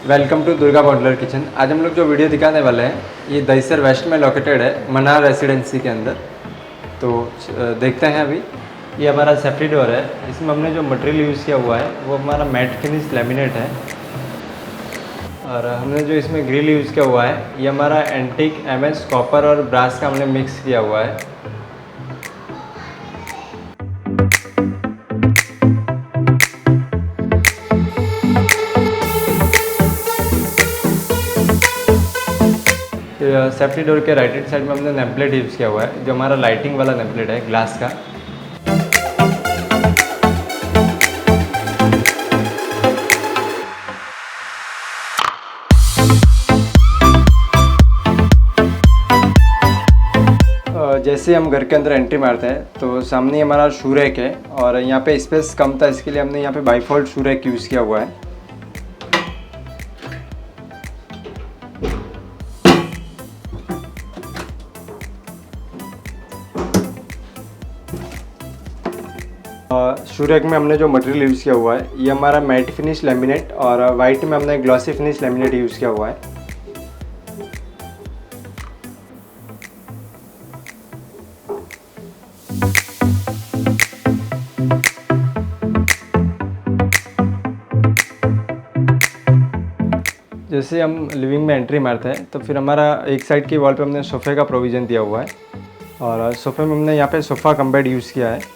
Welcome to Durga modular kitchen. आज हम लोग जो वीडियो दिखाने वाले हैं ये दहिसर वेस्ट में लोकेटेड है, मनार रेसिडेंसी के अंदर। तो देखते हैं अभी। ये हमारा सेफ्टी डोर है। इसमें हमने जो मटेरियल यूज़ किया हुआ है वो हमारा मैट फिनिश लैमिनेट है। और हमने जो इसमें ग्रिल यूज़ किया हुआ है ये हमारा एंटीक एमएस कॉपर और ब्रास का हमने मिक्स किया हुआ है। सेफ्टी डोर के राइट हैंड साइड में हमने नेमप्लेट यूज़ किया हुआ है, जो हमारा लाइटिंग वाला नेमप्लेट है ग्लास का। जैसे हम घर के अंदर एंट्री मारते हैं तो सामने हमारा शू रैक है और यहाँ पे स्पेस कम था, इसके लिए हमने यहाँ पे बाईफोल्ड शू रैक यूज़ किया हुआ है। शू रैक में हमने जो मटेरियल यूज़ किया हुआ है ये हमारा मैट फिनिश लैमिनेट और वाइट में हमने ग्लॉसी फिनिश लैमिनेट यूज़ किया हुआ है। जैसे हम लिविंग में एंट्री मारते हैं तो फिर हमारा एक साइड की वॉल पे हमने सोफ़े का प्रोविज़न दिया हुआ है और सोफ़े में हमने यहाँ पे सोफ़ा कम बेड यूज़ किया है।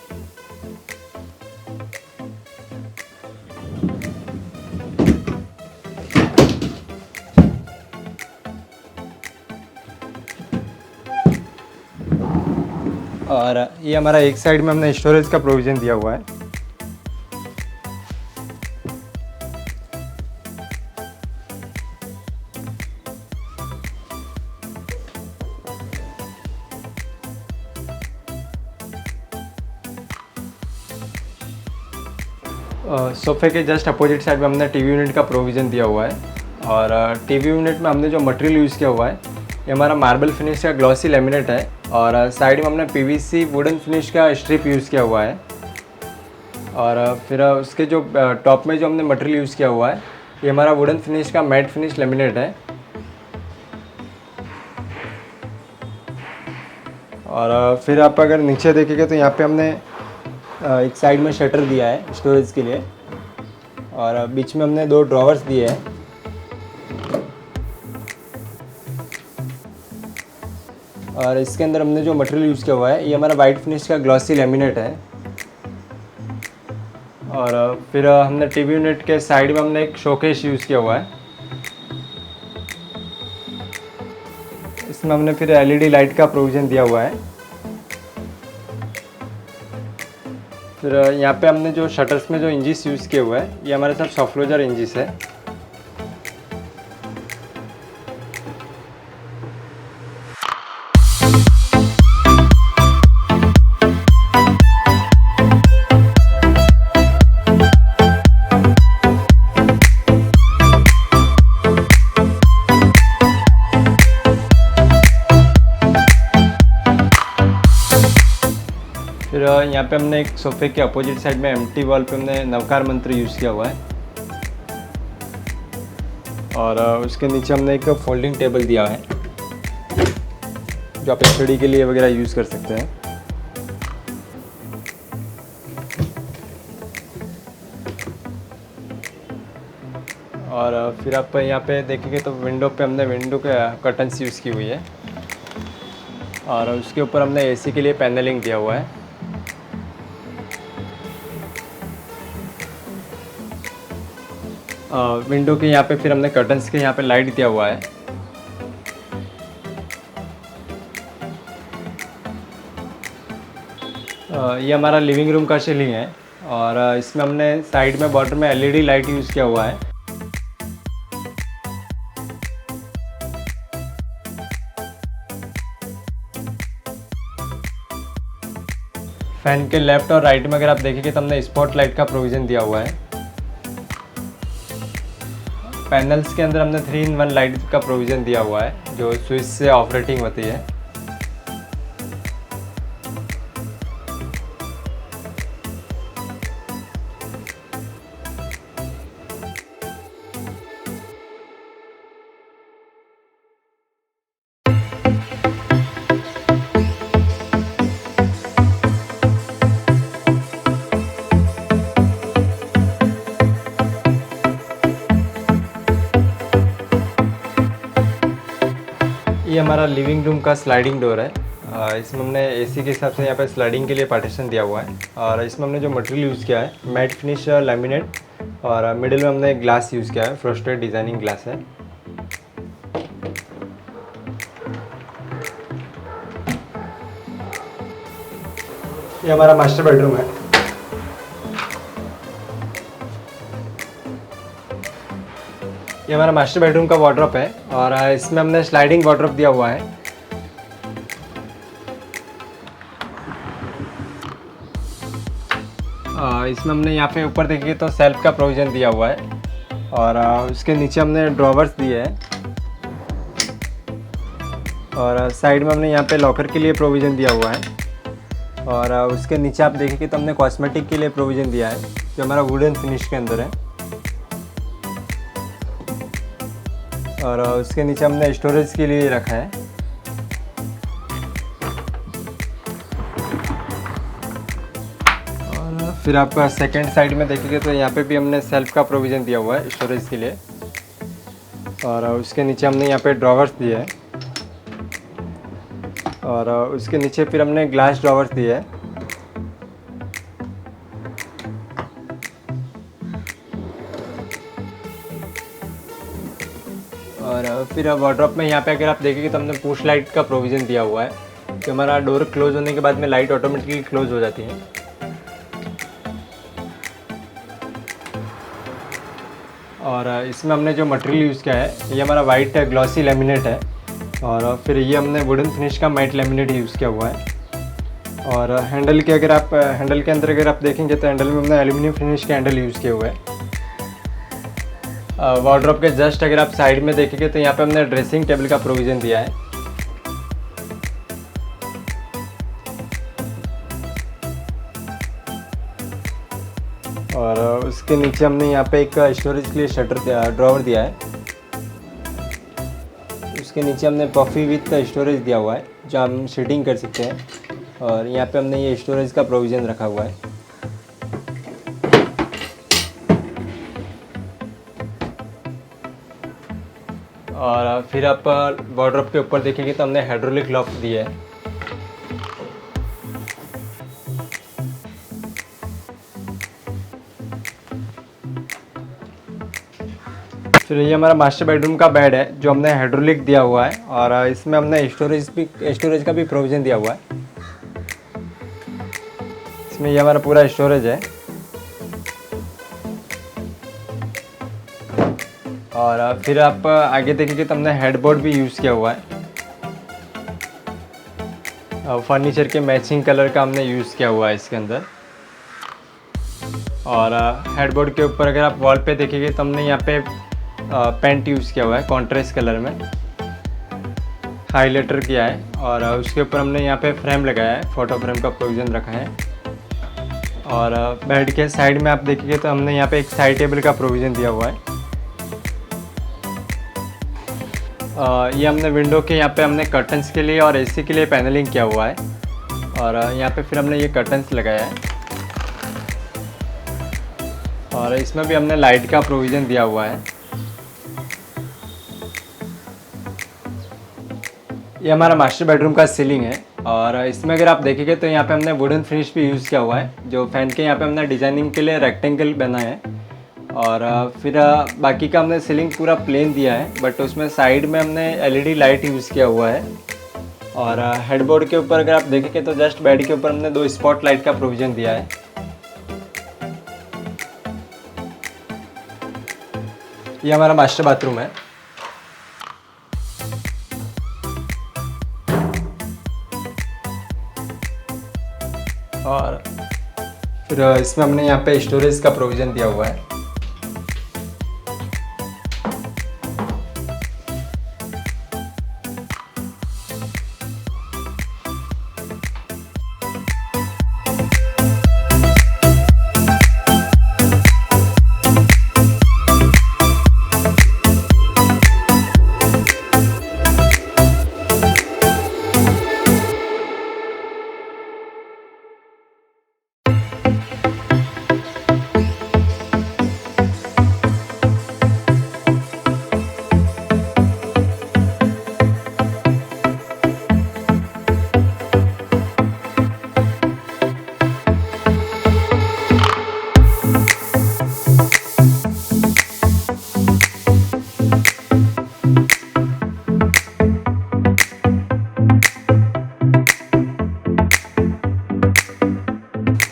और ये हमारा एक साइड में हमने स्टोरेज का प्रोविज़न दिया हुआ है। सोफ़े के जस्ट अपोजिट साइड में हमने टीवी यूनिट का प्रोविज़न दिया हुआ है और टीवी यूनिट में हमने जो मटेरियल यूज़ किया हुआ है ये हमारा मार्बल फिनिश का ग्लॉसी लैमिनेट है और साइड में हमने पीवीसी वुडन फिनिश का स्ट्रिप यूज़ किया हुआ है। और फिर उसके जो टॉप में जो हमने मटेरियल यूज़ किया हुआ है ये हमारा वुडन फिनिश का मैट फिनिश लैमिनेट है। और फिर आप अगर नीचे देखेंगे तो यहाँ पे हमने एक साइड में शटर दिया है स्टोरेज के लिए और बीच में हमने 2 ड्रॉवर्स दिए हैं। और इसके अंदर हमने जो मटेरियल यूज़ किया हुआ है ये हमारा वाइट फिनिश का ग्लॉसी लैमिनेट है। और फिर हमने टीवी यूनिट के साइड में हमने एक शोकेस यूज़ किया हुआ है। इसमें हमने फिर एलईडी लाइट का प्रोविज़न दिया हुआ है। फिर यहाँ पे हमने जो शटर्स में जो इंजिस यूज़ किए हुए हैं ये हमारे साथ सॉफ्ट क्लोजर इंजिस है। फिर यहाँ पे हमने एक सोफ़े के अपोजिट साइड में एम्प्टी वॉल पे हमने नवकार मंत्र यूज़ किया हुआ है और उसके नीचे हमने एक फोल्डिंग टेबल दिया है जो आप स्टडी के लिए वगैरह यूज़ कर सकते हैं। और फिर आप यहाँ पे देखेंगे तो विंडो पे हमने विंडो के कर्टन्स यूज़ की हुई है और उसके ऊपर हमने एसी के लिए पैनलिंग दिया हुआ है। विंडो के यहाँ पे फिर हमने कर्टन्स के यहाँ पे लाइट दिया हुआ है। ये हमारा लिविंग रूम का सीलिंग है और इसमें हमने साइड में बॉर्डर में एलईडी लाइट यूज़ किया हुआ है। फैन के लेफ्ट और राइट में अगर आप देखेंगे तो हमने स्पॉट लाइट का प्रोविज़न दिया हुआ है। पैनल्स के अंदर हमने 3-in-1 लाइट का प्रोविज़न दिया हुआ है जो स्विच से ऑपरेटिंग होती है। ये हमारा लिविंग रूम का स्लाइडिंग डोर है। इसमें हमने एसी के हिसाब से यहाँ पे स्लाइडिंग के लिए पार्टीशन दिया हुआ है और इसमें हमने जो मटेरियल यूज़ किया है मैट फिनिश लैमिनेट और मिडिल में हमने ग्लास यूज़ किया है, फ्रोस्टेड डिज़ाइनिंग ग्लास है। ये हमारा मास्टर बेडरूम है। ये हमारा मास्टर बेडरूम का वार्डरोब है और इसमें हमने स्लाइडिंग वार्डरोब दिया हुआ है। इसमें हमने यहाँ पे ऊपर देखिए तो सेल्फ का प्रोविज़न दिया हुआ है और उसके नीचे हमने ड्रॉवर्स दिए हैं और साइड में हमने यहाँ पे लॉकर के लिए प्रोविज़न दिया हुआ है और उसके नीचे आप देखेंगे तो हमने कॉस्मेटिक के लिए प्रोविज़न दिया है जो हमारा वुडन फिनिश के अंदर है और उसके नीचे हमने स्टोरेज के लिए रखा है। और फिर आप सेकंड साइड में देखेंगे तो यहाँ पे भी हमने सेल्फ का प्रोविज़न दिया हुआ है स्टोरेज के लिए और उसके नीचे हमने यहाँ पे ड्रॉवर्स दिए हैं और उसके नीचे फिर हमने ग्लास ड्रॉवर्स दिए हैं। और फिर वार्डरोब में यहाँ पे अगर आप देखेंगे तो हमने पुश लाइट का प्रोविज़न दिया हुआ है कि हमारा डोर क्लोज होने के बाद में लाइट ऑटोमेटिकली क्लोज हो जाती है। और इसमें हमने जो मटेरियल यूज़ किया है ये हमारा वाइट ग्लॉसी लेमिनेट है और फिर ये हमने वुडन फिनिश का मैट लेमिनेट यूज़ किया हुआ है। और हैंडल के अंदर अगर आप देखेंगे तो हैंडल में हमने एल्यूमिनियम फिनिश के हैंडल यूज़ किए हुए हैं। वार्डरोब के जस्ट अगर आप साइड में देखेंगे तो यहाँ पे हमने ड्रेसिंग टेबल का प्रोविज़न दिया है और उसके नीचे हमने यहाँ पे एक स्टोरेज के लिए शटर ड्रॉवर दिया है। उसके नीचे हमने पफी विथ स्टोरेज दिया हुआ है जो हम सीटिंग कर सकते हैं और यहाँ पे हमने ये स्टोरेज का प्रोविज़न रखा हुआ है। और फिर आप वार्डरोब के ऊपर देखेंगे तो हमने हाइड्रोलिक लॉक दिया है। फिर ये हमारा मास्टर बेडरूम का बेड है जो हमने हाइड्रोलिक दिया हुआ है और इसमें हमने स्टोरेज का भी प्रोविज़न दिया हुआ है। इसमें ये हमारा पूरा स्टोरेज है और फिर आप आगे देखेंगे तो हमने हेडबोर्ड भी यूज़ किया हुआ है। फर्नीचर के मैचिंग कलर का हमने यूज़ किया हुआ है इसके अंदर। और हेडबोर्ड के ऊपर अगर आप वॉल पे देखेंगे तो हमने यहाँ पे पेंट यूज़ किया हुआ है कॉन्ट्रास्ट कलर में, हाईलाइटर किया है और उसके ऊपर हमने यहाँ पे फ्रेम लगाया है, फोटो फ्रेम का प्रोविज़न रखा है। और बेड के साइड में आप देखेंगे तो हमने यहाँ पे एक साइड टेबल का प्रोविज़न दिया हुआ है। ये हमने विंडो के यहाँ पे हमने कर्टन्स के लिए और एसी के लिए पैनलिंग किया हुआ है और यहाँ पे फिर हमने ये कर्टन्स लगाया है और इसमें भी हमने लाइट का प्रोविज़न दिया हुआ है। ये हमारा मास्टर बेडरूम का सीलिंग है और इसमें अगर आप देखेंगे तो यहाँ पे हमने वुडन फिनिश भी यूज़ किया हुआ है। जो फैन के यहाँ पे हमने डिज़ाइनिंग के लिए रेक्टेंगल बना है और फिर बाकी का हमने सीलिंग पूरा प्लेन दिया है बट उसमें साइड में हमने एलईडी लाइट यूज़ किया हुआ है। और हेडबोर्ड के ऊपर अगर आप देखेंगे तो जस्ट बेड के ऊपर हमने 2 स्पॉट लाइट का प्रोविज़न दिया है। ये हमारा मास्टर बाथरूम है। और फिर इसमें हमने यहाँ पे स्टोरेज का प्रोविज़न दिया हुआ है।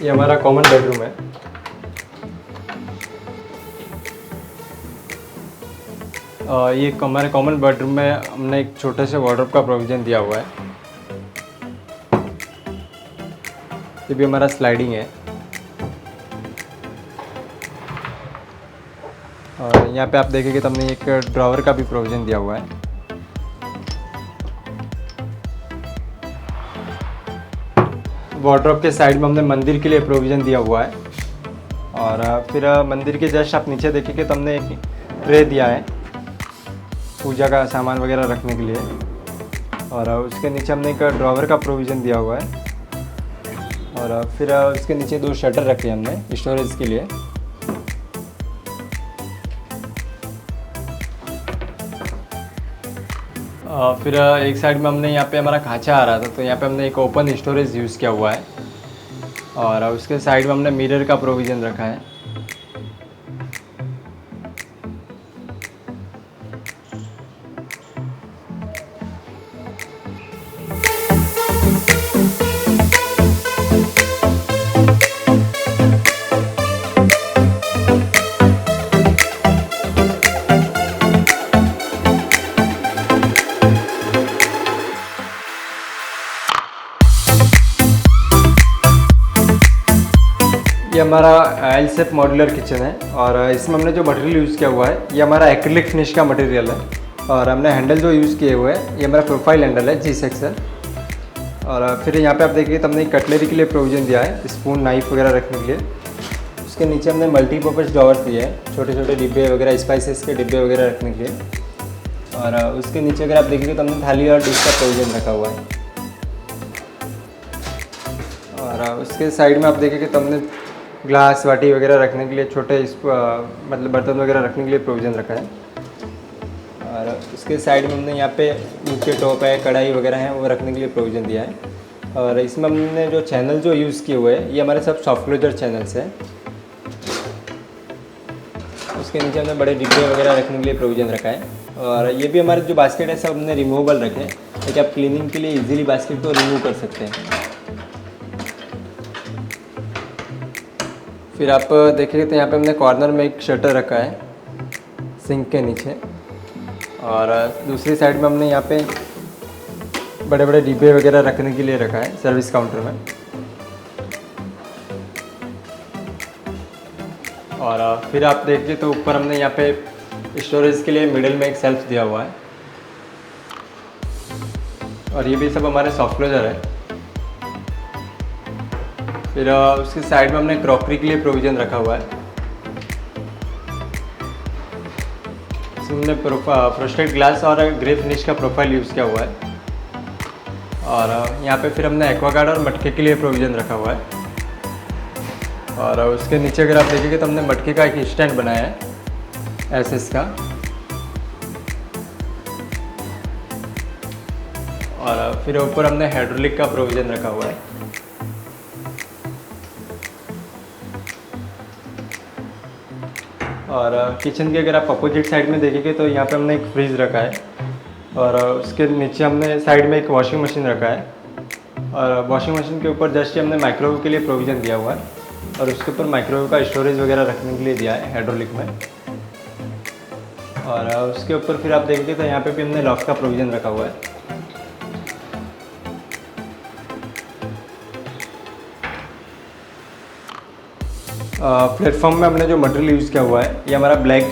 ये हमारा कॉमन बेडरूम है। ये हमारे कॉमन बेडरूम में हमने एक छोटे से वार्डरोब का प्रोविज़न दिया हुआ है। ये भी हमारा स्लाइडिंग है। और यहाँ पे आप देखेंगे तो हमने एक ड्रॉवर का भी प्रोविज़न दिया हुआ है। वार्डरोब के साइड में हमने मंदिर के लिए प्रोविज़न दिया हुआ है। और फिर मंदिर के जस्ट आप नीचे देखेंगे तो हमने एक ट्रे दिया है पूजा का सामान वगैरह रखने के लिए। और उसके नीचे हमने एक ड्रॉवर का प्रोविज़न दिया हुआ है। और फिर उसके नीचे 2 शटर रखे हैं हमने स्टोरेज के लिए। फिर एक साइड में हमने यहाँ पे हमारा खांचा आ रहा था, तो यहाँ पे हमने एक ओपन स्टोरेज यूज़ किया हुआ है। और उसके साइड में हमने मिरर का प्रोविज़न रखा है। ये हमारा एल शेप मॉड्यूलर किचन है। और इसमें हमने जो मटेरियल यूज़ किया हुआ है ये हमारा एक्रिलिक फिनिश का मटेरियल है। और हमने हैंडल जो यूज़ किए हुए हैं ये हमारा प्रोफाइल हैंडल है G सेक्शन। और फिर यहाँ पे आप देखिए तो हमने कटलरी के लिए प्रोविज़न दिया है, स्पून नाइफ वगैरह रखने के लिए। उसके नीचे हमने मल्टीपर्पज़ ड्रॉवर दिए हैं, छोटे छोटे डिब्बे वगैरह, स्पाइसेस के डिब्बे वगैरह रखने के लिए। और उसके नीचे अगर आप देखेंगे तो हमने थाली और डिश का प्रोविज़न रखा हुआ है। और उसके साइड में आप देखेंगे तो हमने ग्लास वाटी वगैरह रखने के लिए, छोटे मतलब बर्तन वगैरह रखने के लिए प्रोविज़न रखा है। और उसके साइड में हमने यहाँ पे नीचे टॉप है, कढ़ाई वगैरह है, वो रखने के लिए प्रोविज़न दिया है। और इसमें हमने जो चैनल जो यूज़ किए हुए हैं ये हमारे सब सॉफ्ट क्लोजर चैनल्स हैं। उसके नीचे हमने बड़े डिब्बे वगैरह रखने के लिए प्रोविज़न रखा है। और ये भी हमारे जो बास्केट है सब हमने रिमूवेबल रखे हैं, ताकि आप क्लीनिंग के लिए ईजिली बास्केट को रिमूव कर सकते हैं। फिर आप देखेंगे तो यहाँ पे हमने कॉर्नर में एक शटर रखा है सिंक के नीचे। और दूसरी साइड में हमने यहाँ पे बड़े बड़े डिब्बे वगैरह रखने के लिए रखा है सर्विस काउंटर में। और फिर आप देखिए तो ऊपर हमने यहाँ पे स्टोरेज के लिए मिडिल में एक सेल्फ दिया हुआ है। और ये भी सब हमारे सॉफ्ट क्लोजर है। फिर उसके साइड में हमने क्रॉकरी के लिए प्रोविज़न रखा हुआ है। इसमें हमने फ्रोस्टेड ग्लास और ग्रे फिनिश का प्रोफाइल यूज़ किया हुआ है। और यहाँ पे फिर हमने एक्वागार्ड और मटके के लिए प्रोविज़न रखा हुआ है। और उसके नीचे अगर आप देखेंगे तो हमने मटके का एक स्टैंड बनाया है एसएस का। और फिर ऊपर हमने हाइड्रोलिक का प्रोविज़न रखा हुआ है। और किचन के अगर आप अपोजिट साइड में देखेंगे तो यहाँ पे हमने एक फ्रिज रखा है। और उसके नीचे हमने साइड में एक वॉशिंग मशीन रखा है। और वॉशिंग मशीन के ऊपर जस्ट हमने माइक्रोवेव के लिए प्रोविज़न दिया हुआ है। और उसके ऊपर माइक्रोवेव का स्टोरेज वगैरह रखने के लिए दिया है हाइड्रोलिक में। और उसके ऊपर फिर आप देखेंगे तो यहाँ पे भी हमने लॉक का प्रोविज़न रखा हुआ है। प्लेटफॉर्म में हमने जो मटेरियल यूज़ किया हुआ है ये हमारा ब्लैक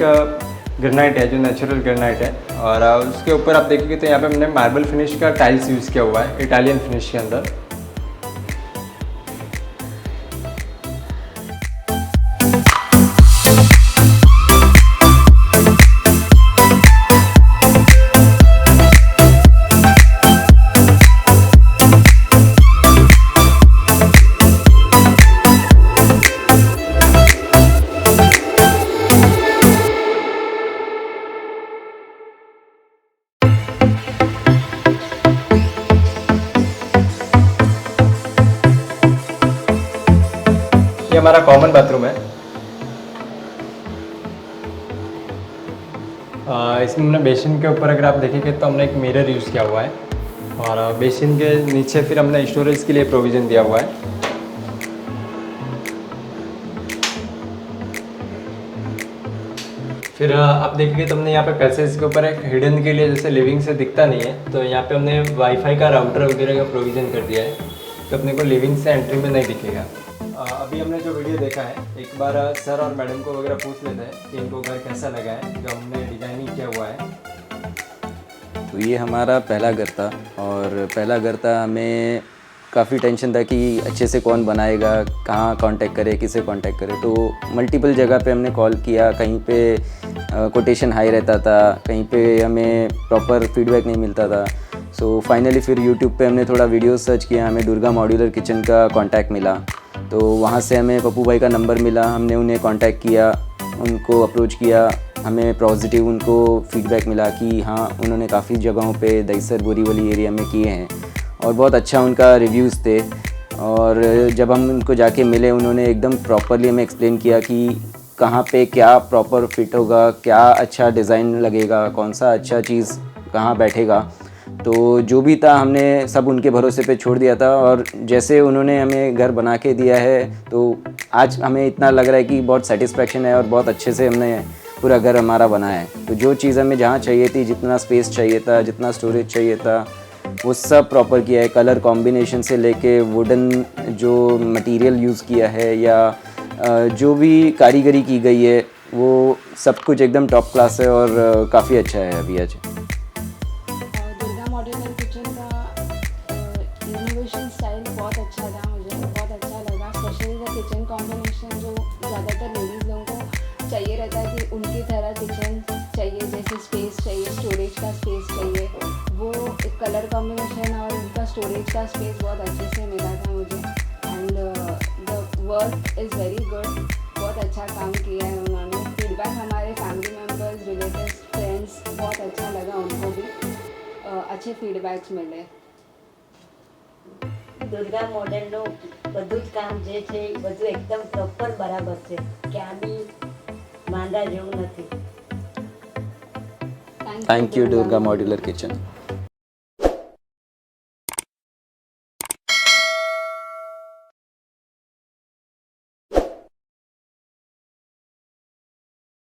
ग्रेनाइट है, जो नेचुरल ग्रेनाइट है। और उसके ऊपर आप देखेंगे तो यहाँ पे हमने मार्बल फिनिश का टाइल्स यूज़ किया हुआ है, इटालियन फिनिश के अंदर। ये हमारा कॉमन बाथरूम है। इसमें हमने बेसिन के ऊपर अगर आप देखेंगे तो हमने एक मिरर यूज़ किया हुआ है। और बेसिन के नीचे फिर हमने स्टोरेज के लिए प्रोविज़न दिया हुआ है। फिर आप देखेंगे तो हमने यहाँ पे पैसेज के ऊपर एक हिडन के लिए जैसे लिविंग से दिखता नहीं है तो यहाँ पे हमने वाईफाई का राउटर वगैरह का प्रोविज़न कर दिया है तो अपने को लिविंग से एंट्री में नहीं दिखेगा। अभी हमने जो वीडियो देखा है एक बार सर और मैडम को वगैरह पूछ लेते हैं कि इनको घर कैसा लगा है जो हमने डिज़ाइनिंग किया हुआ है। तो ये हमारा पहला घर था और पहला घर था, हमें काफ़ी टेंशन था कि अच्छे से कौन बनाएगा, कहाँ कांटेक्ट करे, किसे कांटेक्ट करे। तो मल्टीपल जगह पे हमने कॉल किया, कहीं पे कोटेशन हाई रहता था, कहीं पे हमें प्रॉपर फीडबैक नहीं मिलता था। सो फाइनली फिर यूट्यूब पे हमने थोड़ा वीडियो सर्च किया, हमें दुर्गा मॉड्यूलर किचन का कांटेक्ट मिला। तो वहाँ से हमें पप्पू भाई का नंबर मिला, हमने उन्हें कांटेक्ट किया, उनको अप्रोच किया, हमें पॉजिटिव उनको फीडबैक मिला कि हाँ उन्होंने काफ़ी जगहों पे दहीसर बोरीवली एरिया में किए हैं और बहुत अच्छा उनका रिव्यूज़ थे। और जब हम उनको जाके मिले उन्होंने एकदम प्रॉपरली हमें एक्सप्लेन किया कि कहाँ पे क्या प्रॉपर फिट होगा, क्या अच्छा डिज़ाइन लगेगा, कौन सा अच्छा चीज़ कहाँ बैठेगा। तो जो भी था हमने सब उनके भरोसे पे छोड़ दिया था और जैसे उन्होंने हमें घर बना के दिया है तो आज हमें इतना लग रहा है कि बहुत सेटिस्फेक्शन है और बहुत अच्छे से हमने पूरा घर हमारा बनाया है। तो जो चीज़ हमें जहाँ चाहिए थी, जितना स्पेस चाहिए था, जितना स्टोरेज चाहिए था, वो सब प्रॉपर किया है। कलर कॉम्बिनेशन से लेके वुडन जो मटेरियल यूज़ किया है या जो भी कारीगरी की गई है वो सब कुछ एकदम टॉप क्लास है और काफ़ी अच्छा है अभी आज। दुर्गा मॉड्यूलर किचन का इनोवेशन स्टाइल बहुत अच्छा था, मुझे बहुत अच्छा लगा। स्पेशली द किचन कॉम्बिनेशन जो ज़्यादातर लेडीज़ लोगों को चाहिए रहता है कि उनकी तरह किचन चाहिए, जैसे स्पेस चाहिए, स्टोरेज का स्पेस चाहिए, वो एक कलर कॉम्बिनेशन और उनका स्टोरेज का स्पेस बहुत अच्छे से मिला था मुझे। And the work is very good, बहुत अच्छा काम किया है उन्होंने। फीडबैक हमारे फैमिली मेम्बर्स, रिलेटिव्स, फ्रेंड्स बहुत अच्छा लगा, उनको भी अच्छे फीडबैक्स मिले। દુર્ગા મોડેલનું બધું જ કામ જે છે એ બધું એકદમ પ્રોપર બરાબર છે, ક્યાં બી માંદા જેવું નથી। Thank you Durga modular kitchen.